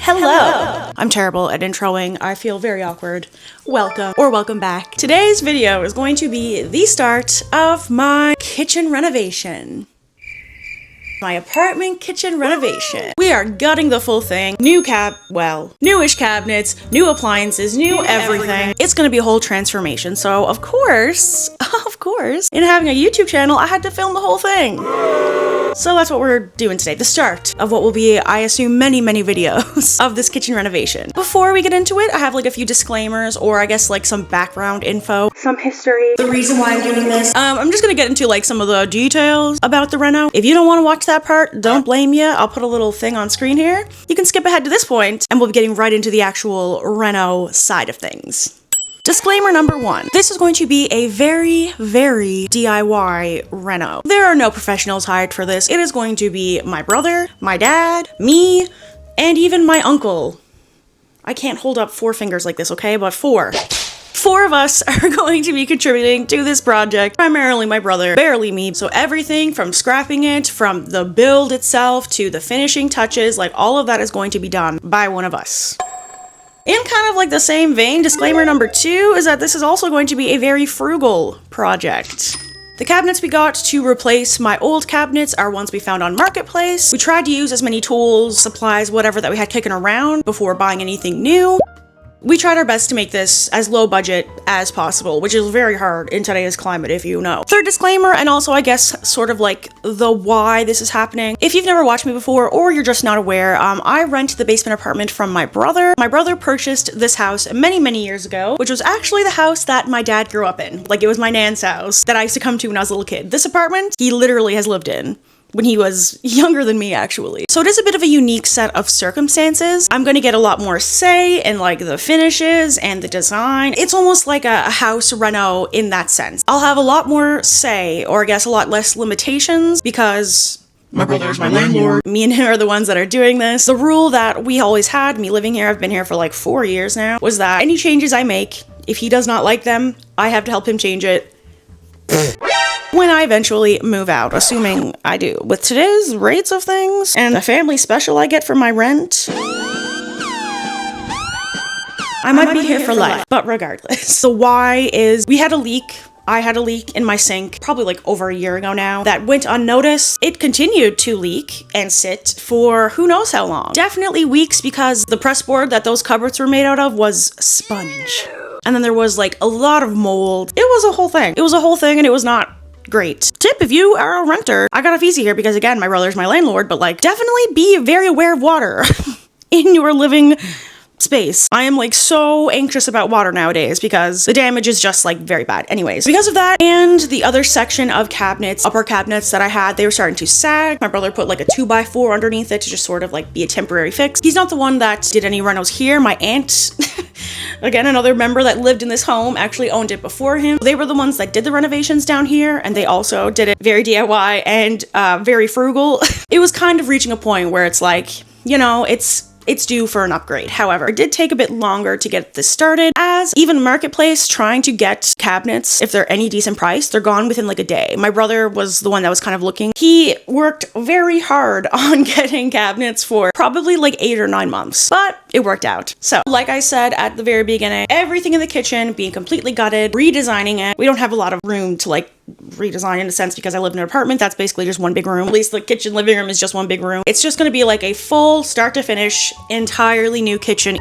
Hello! I'm terrible at introing. I feel very awkward. Welcome or welcome back. Today's video is going to be the start of my kitchen renovation. My apartment kitchen renovation. We are gutting the full thing. Newish cabinets, new appliances, new everything. It's gonna be a whole transformation. So of course, in having a YouTube channel, I had to film the whole thing. So that's what we're doing today. The start of what will be, I assume, many videos of this kitchen renovation. Before we get into it, I have like a few disclaimers, or I guess like some background info, some history, the reason why I'm doing this. I'm just gonna get into like some of the details about the reno. If you don't want to watch that part, don't blame you. I'll put a little thing on screen here. You can skip ahead to this point, and we'll be getting right into the actual reno side of things. Disclaimer number 1. This is going to be a very DIY reno. There are no professionals hired for this. It is going to be my brother, my dad, me, and even my uncle. I can't hold up 4 fingers like this, okay? But 4. 4 of us are going to be contributing to this project. Primarily my brother, barely me. So everything from scrapping it, from the build itself, to the finishing touches, like all of that is going to be done by one of us. In kind of like the same vein, disclaimer number 2 is that this is also going to be a very frugal project. The cabinets we got to replace my old cabinets are ones we found on Marketplace. We tried to use as many tools, supplies, whatever that we had kicking around before buying anything new. We tried our best to make this as low budget as possible, which is very hard in today's climate, if you know. Third disclaimer, and also I guess sort of like the why this is happening. If you've never watched me before, or you're just not aware, I rent the basement apartment from my brother. My brother purchased this house many years ago, which was actually the house that my dad grew up in. Like, it was my nan's house that I used to come to when I was a little kid. This apartment, he literally has lived in when he was younger than me, actually. So it is a bit of a unique set of circumstances. I'm gonna get a lot more say in like the finishes and the design. It's almost like a house reno in that sense. I'll have a lot more say, or I guess a lot less limitations, because my brother's my landlord. Me and him are the ones that are doing this. The rule that we always had, me living here, I've been here for like 4 years now, was that any changes I make, if he does not like them, I have to help him change it when I eventually move out, assuming I do. With today's rates of things and the family special I get for my rent, I might be here for life. But regardless, the why is we had a leak. I had a leak in my sink probably like over a year ago now that went unnoticed. It continued to leak and sit for who knows how long. Definitely weeks, because the press board that those cupboards were made out of was sponge. And then there was like a lot of mold. It was a whole thing. It was a whole thing, and it was not great. Tip, if you are a renter, I got off easy here because, again, my brother's my landlord, but like, definitely be very aware of water in your living space. I am like so anxious about water nowadays because the damage is just like very bad. Anyways, because of that and the other section of cabinets, upper cabinets that I had, they were starting to sag. My brother put like a 2x4 underneath it to just sort of like be a temporary fix. He's not the one that did any renos here. My aunt, again, another member that lived in this home, actually owned it before him. They were the ones that did the renovations down here, and they also did it very DIY and very frugal. It was kind of reaching a point where it's like, you know, it's due for an upgrade. However, it did take a bit longer to get this started, as even Marketplace trying to get cabinets, if they're any decent price, they're gone within like a day. My brother was the one that was kind of looking. He worked very hard on getting cabinets for probably like 8 or 9 months, but it worked out. So, like I said at the very beginning, everything in the kitchen being completely gutted, redesigning it. We don't have a lot of room to like redesign in a sense because I live in an apartment that's basically just one big room. At least the kitchen living room is just one big room. It's just going to be like a full start to finish, entirely new kitchen.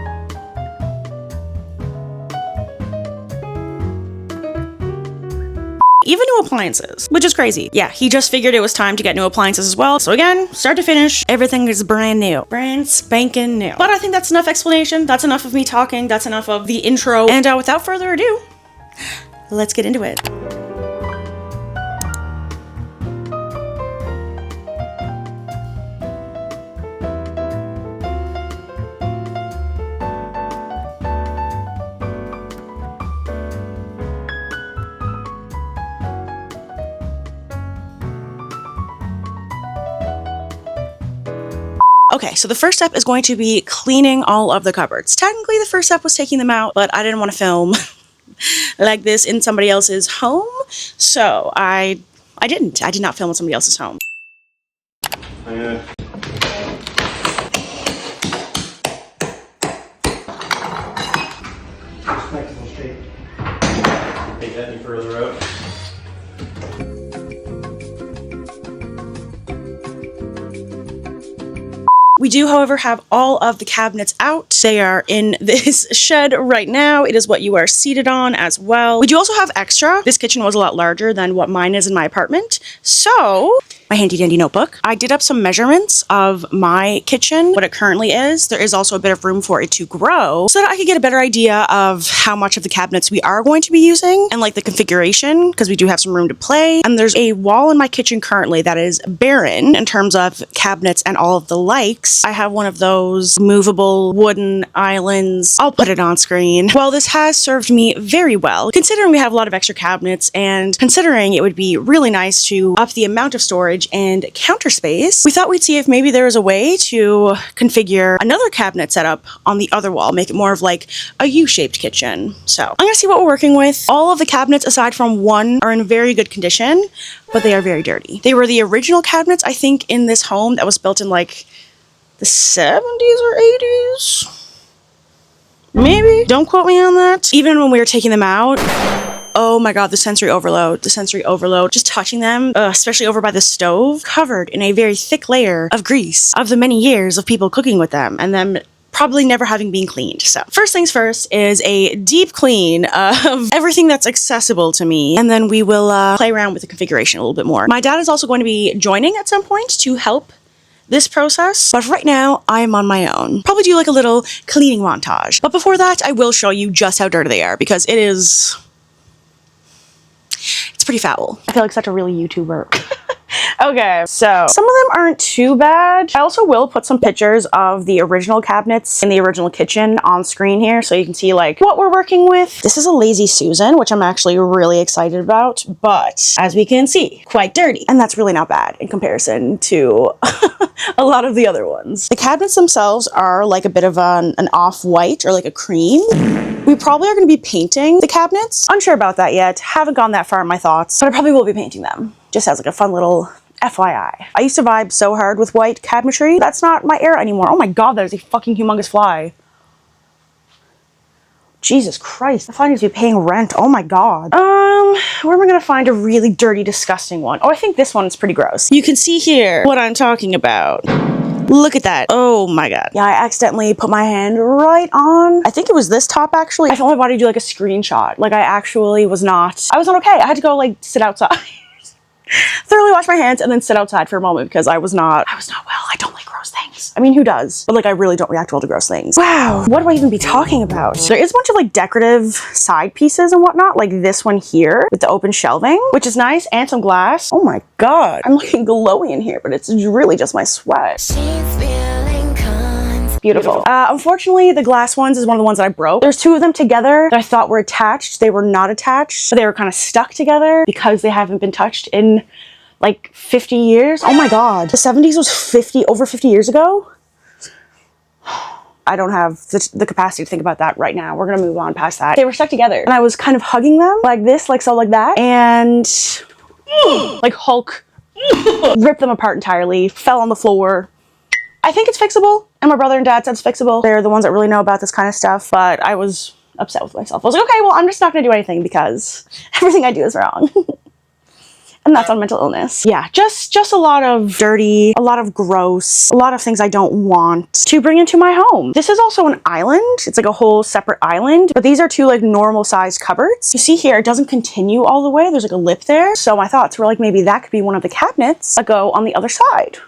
Even new appliances, which is crazy. Yeah, he just figured it was time to get new appliances as well. So again, start to finish, everything is brand new. Brand spanking new. But I think that's enough explanation. That's enough of me talking. That's enough of the intro. And without further ado, let's get into it. Okay, so the first step is going to be cleaning all of the cupboards. Technically, the first step was taking them out, but I didn't want to film like this in somebody else's home, so I did not film in somebody else's home. get any further out. We do, however, have all of the cabinets out. They are in this shed right now. It is what you are seated on as well. We do also have extra. This kitchen was a lot larger than what mine is in my apartment. So, my handy dandy notebook. I did up some measurements of my kitchen, what it currently is. There is also a bit of room for it to grow so that I could get a better idea of how much of the cabinets we are going to be using and like the configuration, because we do have some room to play. And there's a wall in my kitchen currently that is barren in terms of cabinets and all of the likes. I have one of those movable wooden islands. I'll put it on screen. Well, this has served me very well, considering we have a lot of extra cabinets and considering it would be really nice to up the amount of storage and counter space. We thought we'd see if maybe there was a way to configure another cabinet setup on the other wall, make it more of like a U-shaped kitchen. So I'm gonna see what we're working with. All of the cabinets aside from one are in very good condition, but they are very dirty. They were the original cabinets, I think, in this home that was built in like the 70s or 80s? Maybe? Don't quote me on that. Even when we were taking them out, oh my god, the sensory overload. The sensory overload. Just touching them, especially over by the stove, covered in a very thick layer of grease of the many years of people cooking with them and them probably never having been cleaned. So first things first is a deep clean of everything that's accessible to me, and then we will play around with the configuration a little bit more. My dad is also going to be joining at some point to help this process, but right now I am on my own. Probably do like a little cleaning montage. But before that, I will show you just how dirty they are because it's pretty foul. I feel like such a really YouTuber. Okay, so some of them aren't too bad. I also will put some pictures of the original cabinets in the original kitchen on screen here so you can see like what we're working with. This is a Lazy Susan, which I'm actually really excited about, but as we can see, quite dirty. And that's really not bad in comparison to a lot of the other ones. The cabinets themselves are like a bit of an off-white or like a cream. We probably are going to be painting the cabinets. Unsure about that yet. Haven't gone that far in my thoughts, but I probably will be painting them. Just as like a fun little FYI. I used to vibe so hard with white cabinetry. That's not my era anymore. Oh my god, that is a fucking humongous fly. Jesus Christ. The fly needs to be paying rent. Oh my god. Where am I gonna find a really dirty, disgusting one? Oh, I think this one is pretty gross. You can see here what I'm talking about. Look at that. Oh my god. Yeah, I accidentally put my hand right on, I think it was this top actually. I felt my body do like a screenshot. Like I actually was not okay. I had to go like sit outside. Thoroughly wash my hands and then sit outside for a moment because I was not well. I don't like gross things. I mean, who does? But like I really don't react well to gross things. Wow, what do I even be talking about? There is a bunch of like decorative side pieces and whatnot, like this one here with the open shelving, which is nice, and some glass. Oh my god, I'm looking glowy in here, but it's really just my sweat. Beautiful. Unfortunately, the glass ones is one of the ones that I broke. There's two of them together that I thought were attached. They were not attached. So they were kind of stuck together because they haven't been touched in like 50 years. Oh my god. The 70s was over 50 years ago? I don't have the capacity to think about that right now. We're gonna move on past that. They were stuck together and I was kind of hugging them like this, like so, like that. And like Hulk ripped them apart entirely, fell on the floor. I think it's fixable, and my brother and dad said it's fixable. They're the ones that really know about this kind of stuff, but I was upset with myself. I was like, okay, well, I'm just not gonna do anything because everything I do is wrong. And that's on mental illness. Yeah, just a lot of dirty, a lot of gross, a lot of things I don't want to bring into my home. This is also an island. It's like a whole separate island, but these are two like normal sized cupboards. You see here, it doesn't continue all the way. There's like a lip there. So my thoughts were like, maybe that could be one of the cabinets that go on the other side.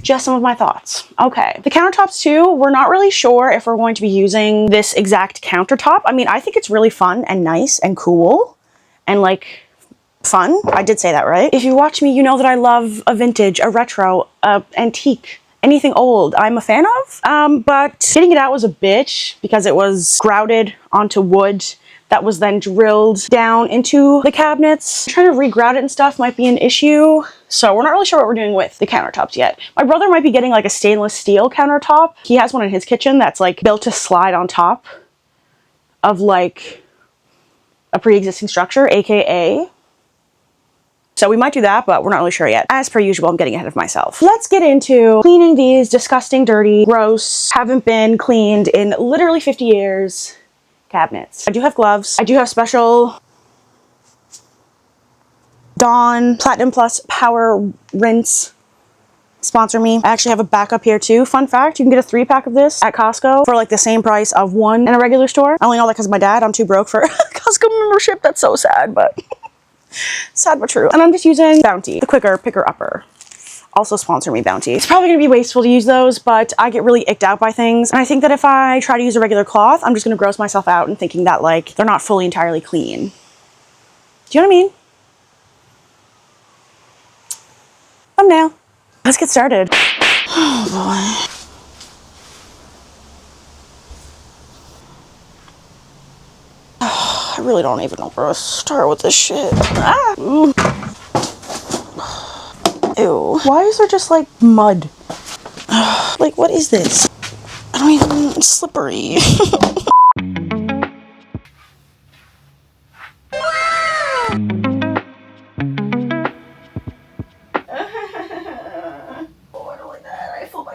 Just some of my thoughts. Okay, the countertops too, we're not really sure if we're going to be using this exact countertop. I mean, I think it's really fun and nice and cool and like fun. I did say that, right? If you watch me, you know that I love a vintage, a retro, a antique, anything old I'm a fan of. But getting it out was a bitch because it was grouted onto wood that was then drilled down into the cabinets. Trying to regrout it and stuff might be an issue. So we're not really sure what we're doing with the countertops yet. My brother might be getting like a stainless steel countertop. He has one in his kitchen that's like built to slide on top of like a pre-existing structure, AKA. So we might do that, but we're not really sure yet. As per usual, I'm getting ahead of myself. Let's get into cleaning these disgusting, dirty, gross, haven't been cleaned in literally 50 years cabinets. I do have gloves. I do have special Dawn Platinum Plus Power Rinse. Sponsor me. I actually have a backup here too. Fun fact, you can get a 3-pack of this at Costco for like the same price of one in a regular store. I only know that because of my dad. I'm too broke for a Costco membership. That's so sad, but sad but true. And I'm just using Bounty, the quicker picker upper. Also sponsor me, Bounty. It's probably gonna be wasteful to use those, but I get really icked out by things. And I think that if I try to use a regular cloth, I'm just gonna gross myself out and thinking that like they're not fully entirely clean. Do you know what I mean? Thumbnail. Let's get started. Oh boy. I really don't even know where to start with this shit. Ah. Ew. Why is there just like mud? Like, what is this? I don't even, it's slippery.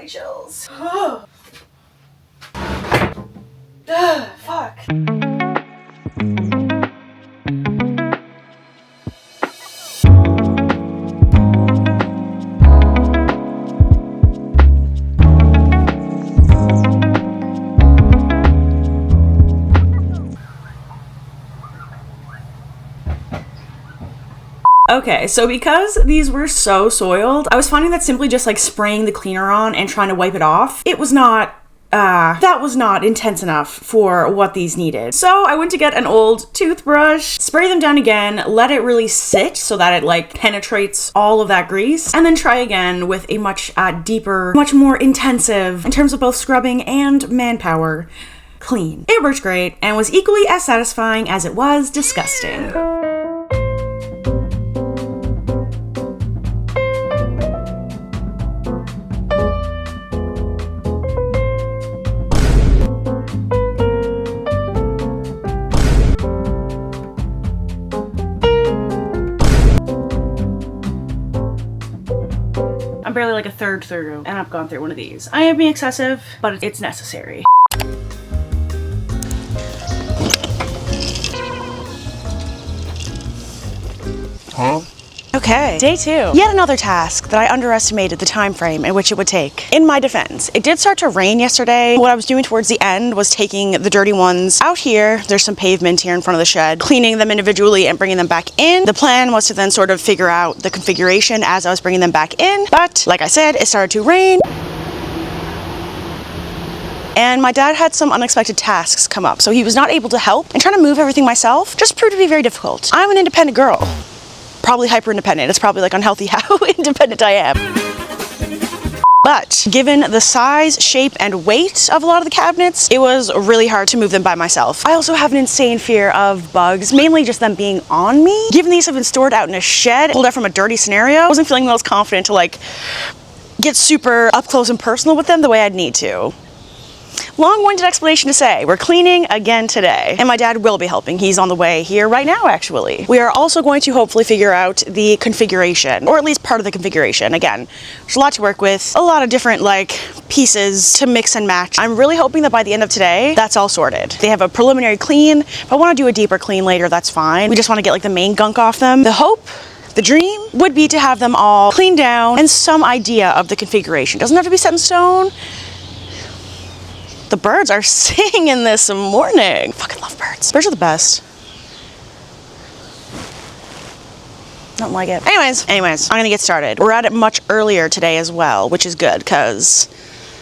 Chills. Fuck. Okay, so because these were so soiled, I was finding that simply just like spraying the cleaner on and trying to wipe it off, it was not, that was not intense enough for what these needed. So I went to get an old toothbrush, spray them down again, let it really sit so that it like penetrates all of that grease, and then try again with a much deeper, much more intensive, in terms of both scrubbing and manpower, clean. It worked great and was equally as satisfying as it was disgusting. I'm barely like a third through, and I've gone through one of these. I am being excessive, but it's necessary. Huh? Okay, day 2. Yet another task that I underestimated the time frame in which it would take. In my defense, it did start to rain yesterday. What I was doing towards the end was taking the dirty ones out here. There's some pavement here in front of the shed, cleaning them individually and bringing them back in. The plan was to then sort of figure out the configuration as I was bringing them back in. But like I said, it started to rain. And my dad had some unexpected tasks come up, so he was not able to help, and trying to move everything myself just proved to be very difficult. I'm an independent girl. Probably hyper independent. It's probably like unhealthy how independent I am. But given the size, shape, and weight of a lot of the cabinets, it was really hard to move them by myself. I also have an insane fear of bugs, mainly just them being on me. Given these have been stored out in a shed, pulled out from a dirty scenario, I wasn't feeling the most confident to like get super up close and personal with them the way I'd need to. Long-winded explanation to say, we're cleaning again today, and my dad will be helping. He's on the way here right now, actually. We are also going to hopefully figure out the configuration, or at least part of the configuration. Again, there's a lot to work with, a lot of different like pieces to mix and match. I'm really hoping that by the end of today, that's all sorted. They have a preliminary clean. If I want to do a deeper clean later, that's fine. We just want to get like the main gunk off them. The hope, the dream would be to have them all cleaned down and some idea of the configuration. Doesn't have to be set in stone. The birds are singing this morning. Fucking love birds. Birds are the best. Don't like it. Anyways, I'm gonna get started. We're at it much earlier today as well, which is good because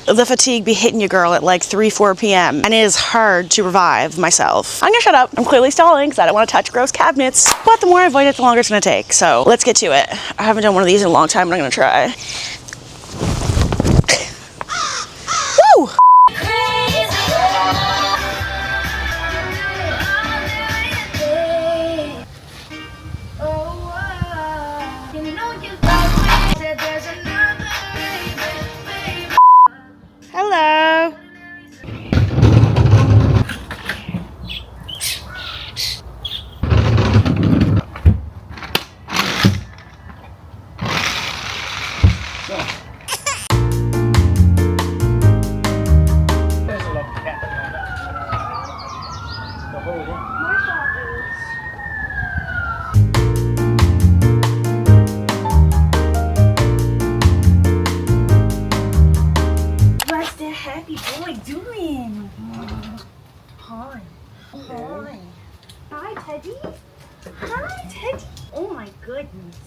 the fatigue be hitting you, girl, at like 3-4 p.m. and it is hard to revive myself. I'm gonna shut up. I'm clearly stalling because I don't want to touch gross cabinets, but the more I avoid it, the longer it's gonna take. So let's get to it. I haven't done one of these in a long time, but I'm gonna try. Woo! Hello. happy boy doing? Hi. Hi. Hi, Teddy. Hi, Teddy. Oh my goodness.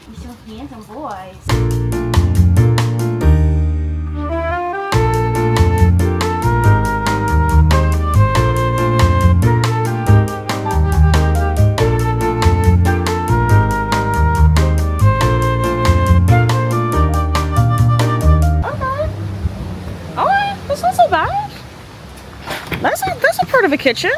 You're so handsome, boys. That's a part of a kitchen.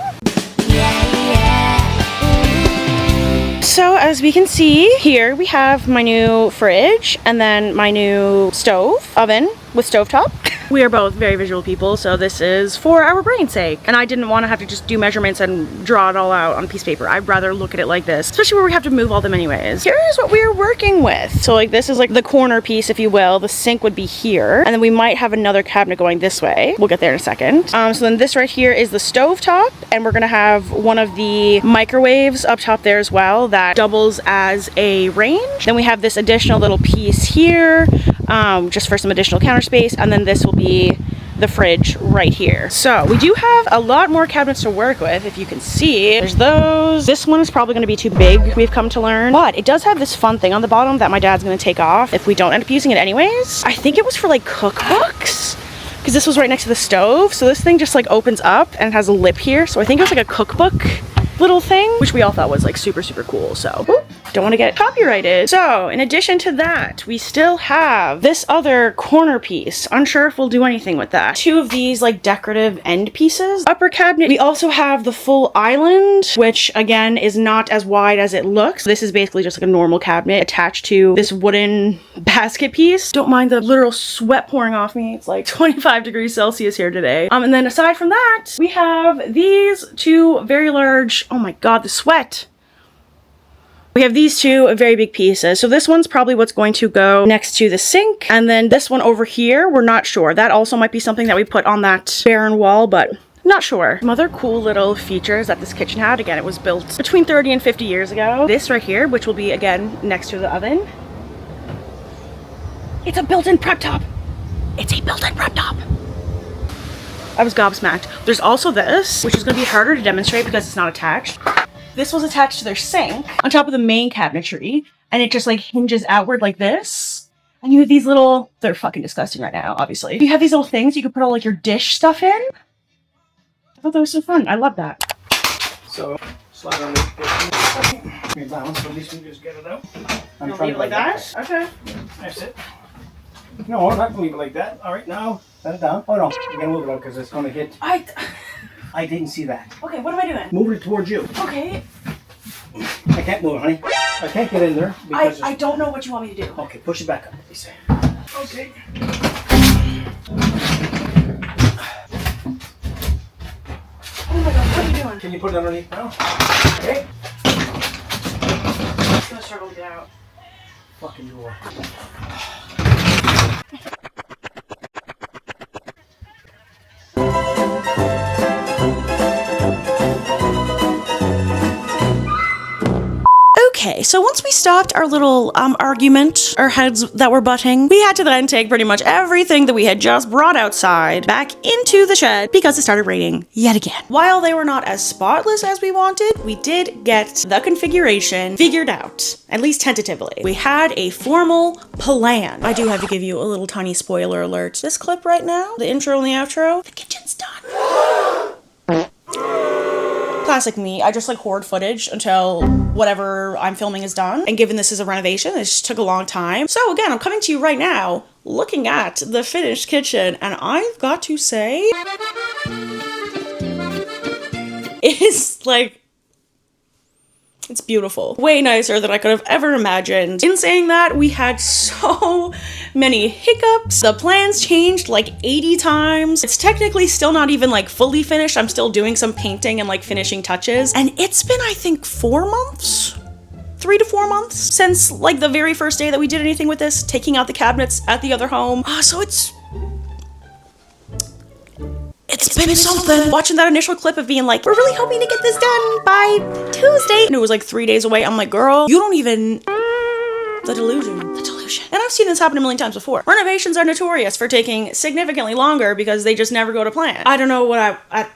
So as we can see here, we have my new fridge and then my new stove, oven with stovetop. We are both very visual people, so this is for our brain's sake. And I didn't want to have to just do measurements and draw it all out on a piece of paper. I'd rather look at it like this, especially where we have to move all them anyways. Here's what we're working with. So like this is like the corner piece, if you will. The sink would be here. And then we might have another cabinet going this way. We'll get there in a second. So then this right here is the stove top. And we're gonna have one of the microwaves up top there as well that doubles as a range. Then we have this additional little piece here, just for some additional counter space. And then this will be the fridge right here. So we do have a lot more cabinets to work with. If you can see, there's those. This one is probably going to be too big, we've come to learn, but it does have this fun thing on the bottom that my dad's going to take off if we don't end up using it anyways. I think it was for like cookbooks, because this was right next to the stove. So this thing just like opens up and has a lip here. So I think it was like a cookbook little thing, which we all thought was like super cool. So don't want to get copyrighted. So in addition to that, we still have this other corner piece. Unsure if we'll do anything with that. Two of these like decorative end pieces. Upper cabinet, we also have the full island, which again is not as wide as it looks. This is basically just like a normal cabinet attached to this wooden basket piece. Don't mind the literal sweat pouring off me. It's like 25 degrees Celsius here today. And then aside from that, we have these two very large, oh my god, the sweat. We have these two very big pieces. So this one's probably what's going to go next to the sink. And then this one over here, we're not sure. That also might be something that we put on that barren wall, but not sure. Some other cool little features that this kitchen had. Again, it was built between 30 and 50 years ago. This right here, which will be again next to the oven. It's a built-in prep top. It's a built-in prep top. I was gobsmacked. There's also this, which is going to be harder to demonstrate because it's not attached. This was attached to their sink on top of the main cabinetry, and it just like hinges outward like this. And you have these little, they're fucking disgusting right now, obviously. You have these little things you can put all like your dish stuff in. I thought that was so fun. I love that. So, slide on this. Okay. Balance, so at least we just get it out. I'm trying leave it like that? Okay. That's it. No, I'm not gonna leave it like that. All right, now, set it down. Oh no, you're gonna move it out because it's gonna hit. I didn't see that. Okay, what am I doing? Move it towards you. Okay. I can't move it, honey. I can't get in there because I don't know what you want me to do. Okay, push it back up, please. Okay. Oh my god, what are you doing? Can you put it underneath now? Okay. I'm just gonna struggle to get out. Fucking door. Okay, so once we stopped our little argument, our heads that were butting, we had to then take pretty much everything that we had just brought outside back into the shed because it started raining yet again. While they were not as spotless as we wanted, we did get the configuration figured out, at least tentatively. We had a formal plan. I do have to give you a little tiny spoiler alert. This clip right now, the intro and the outro, the kitchen's done. Classic me, I just like hoard footage until whatever I'm filming is done. And given this is a renovation, it just took a long time. So again, I'm coming to you right now, looking at the finished kitchen, and I've got to say, it is like, it's beautiful. Way nicer than I could have ever imagined. In saying that, we had so many hiccups. The plans changed like 80 times. It's technically still not even like fully finished. I'm still doing some painting and like finishing touches. And it's been, I think, 4 months? 3 to 4 months since like the very first day that we did anything with this, taking out the cabinets at the other home. So it's been something. Watching that initial clip of being like, we're really hoping to get this done by Tuesday. And it was like 3 days away. I'm like, girl, you don't even The delusion. The delusion. And I've seen this happen a million times before. Renovations are notorious for taking significantly longer because they just never go to plan. I don't know what I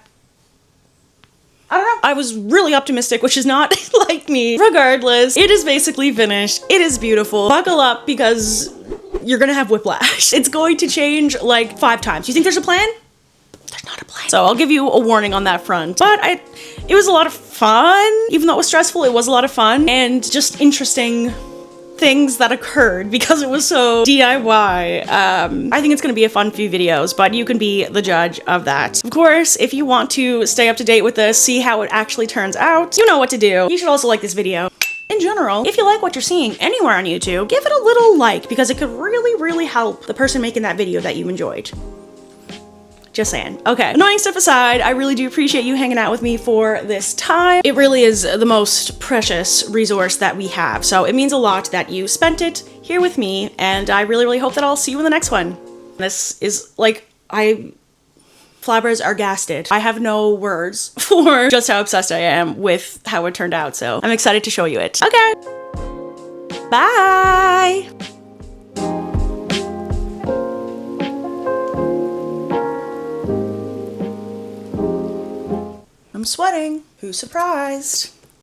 don't know. I was really optimistic, which is not like me. Regardless, it is basically finished. It is beautiful. Buckle up because you're gonna have whiplash. It's going to change like 5 times. You think there's a plan? There's not a plan. So I'll give you a warning on that front. But it was a lot of fun. Even though it was stressful, it was a lot of fun and just interesting things that occurred because it was so DIY. I think it's gonna be a fun few videos, but you can be the judge of that. Of course, if you want to stay up to date with this, see how it actually turns out, you know what to do. You should also like this video. In general, if you like what you're seeing anywhere on YouTube, give it a little like because it could really, really help the person making that video that you enjoyed. Just saying. Okay, annoying stuff aside, I really do appreciate you hanging out with me for this time. It really is the most precious resource that we have, so it means a lot that you spent it here with me, and I really, really hope that I'll see you in the next one. This is like, flabbers are gasted. I have no words for just how obsessed I am with how it turned out, so I'm excited to show you it. Okay, bye! I'm sweating. Who's surprised?